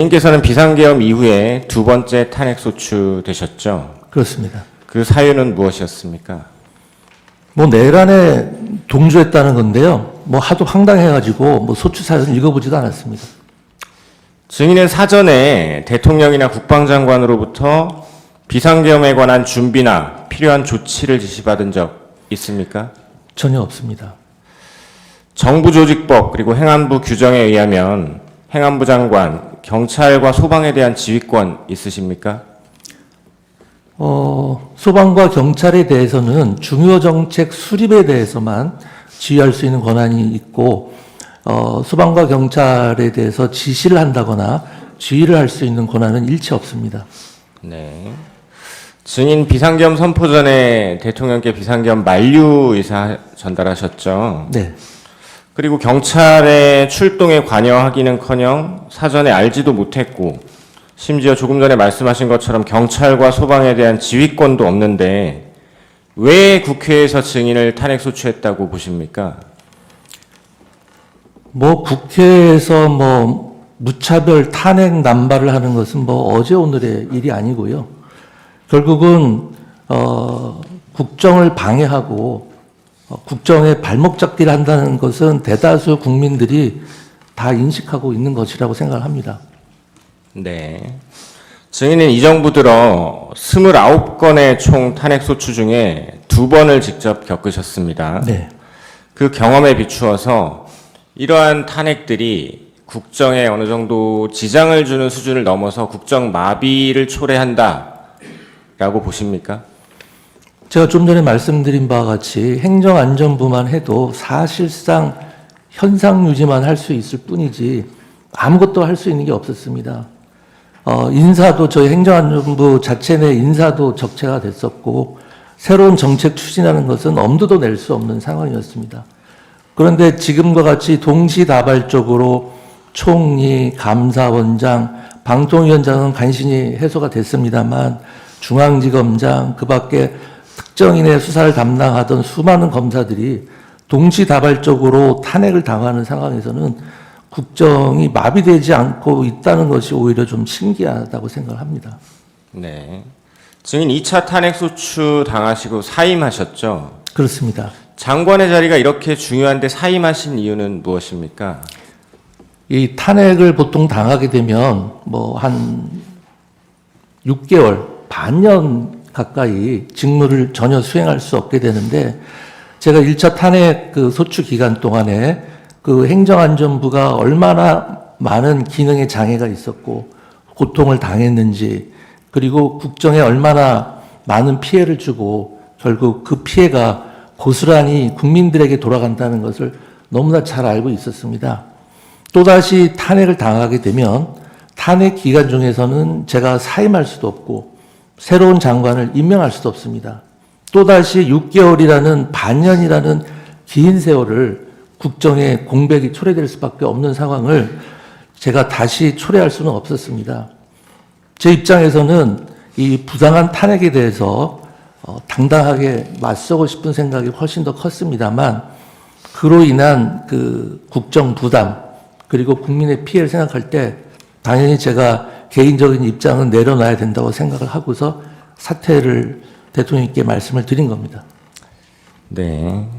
님께서는 비상계엄 이후에 두 번째 탄핵 소추되셨죠? 그렇습니다. 그 사유는 무엇이었습니까? 내란에 동조했다는 건데요. 하도 황당해가지고 소추 사연 읽어보지도 않았습니다. 증인은 사전에 대통령이나 국방장관으로부터 비상계엄에 관한 준비나 필요한 조치를 지시받은 적 있습니까? 전혀 없습니다. 정부조직법 그리고 행안부 규정에 의하면 행안부 장관, 경찰과 소방에 대한 지휘권 있으십니까? 소방과 경찰에 대해서는 중요 정책 수립에 대해서만 지휘할 수 있는 권한이 있고, 소방과 경찰에 대해서 지시를 한다거나 지휘를 할 수 있는 권한은 일체 없습니다. 네. 증인 비상계엄 선포 전에 대통령께 비상계엄 만류 의사 전달하셨죠? 네. 그리고 경찰의 출동에 관여하기는커녕 사전에 알지도 못했고, 심지어 조금 전에 말씀하신 것처럼 경찰과 소방에 대한 지휘권도 없는데 왜 국회에서 증인을 탄핵 소추했다고 보십니까? 국회에서 무차별 탄핵 남발을 하는 것은 어제 오늘의 일이 아니고요. 결국은 국정을 방해하고 국정에 발목 잡기를 한다는 것은 대다수 국민들이 다 인식하고 있는 것이라고 생각합니다. 네. 증인은 이 정부 들어 29건의 총 탄핵 소추 중에 2번을 직접 겪으셨습니다. 네. 그 경험에 비추어서 이러한 탄핵들이 국정에 어느 정도 지장을 주는 수준을 넘어서 국정 마비를 초래한다라고 보십니까? 제가 좀 전에 말씀드린 바와 같이 행정안전부만 해도 사실상 현상 유지만 할 수 있을 뿐이지 아무것도 할 수 있는 게 없었습니다. 인사도 저희 행정안전부 자체 내 인사도 적체가 됐었고 새로운 정책 추진하는 것은 엄두도 낼 수 없는 상황이었습니다. 그런데 지금과 같이 동시다발적으로 총리, 감사원장, 방통위원장은 간신히 해소가 됐습니다만 중앙지검장, 그 밖에 특정인의 수사를 담당하던 수많은 검사들이 동시다발적으로 탄핵을 당하는 상황에서는 국정이 마비되지 않고 있다는 것이 오히려 좀 신기하다고 생각합니다. 네. 증인 2차 탄핵 소추 당하시고 사임하셨죠? 그렇습니다. 장관의 자리가 이렇게 중요한데 사임하신 이유는 무엇입니까? 이 탄핵을 보통 당하게 되면 한 6개월, 반년 가까이 직무를 전혀 수행할 수 없게 되는데 제가 1차 탄핵 소추 기간 동안에 행정안전부가 얼마나 많은 기능의 장애가 있었고 고통을 당했는지 그리고 국정에 얼마나 많은 피해를 주고 결국 그 피해가 고스란히 국민들에게 돌아간다는 것을 너무나 잘 알고 있었습니다. 또다시 탄핵을 당하게 되면 탄핵 기간 중에서는 제가 사임할 수도 없고 새로운 장관을 임명할 수도 없습니다. 또다시 6개월이라는 반년이라는 긴 세월을 국정에 공백이 초래될 수밖에 없는 상황을 제가 다시 초래할 수는 없었습니다. 제 입장에서는 이 부당한 탄핵에 대해서 당당하게 맞서고 싶은 생각이 훨씬 더 컸습니다만 그로 인한 국정 부담 그리고 국민의 피해를 생각할 때 당연히 제가 개인적인 입장은 내려놔야 된다고 생각을 하고서 사퇴를 대통령께 말씀을 드린 겁니다. 네.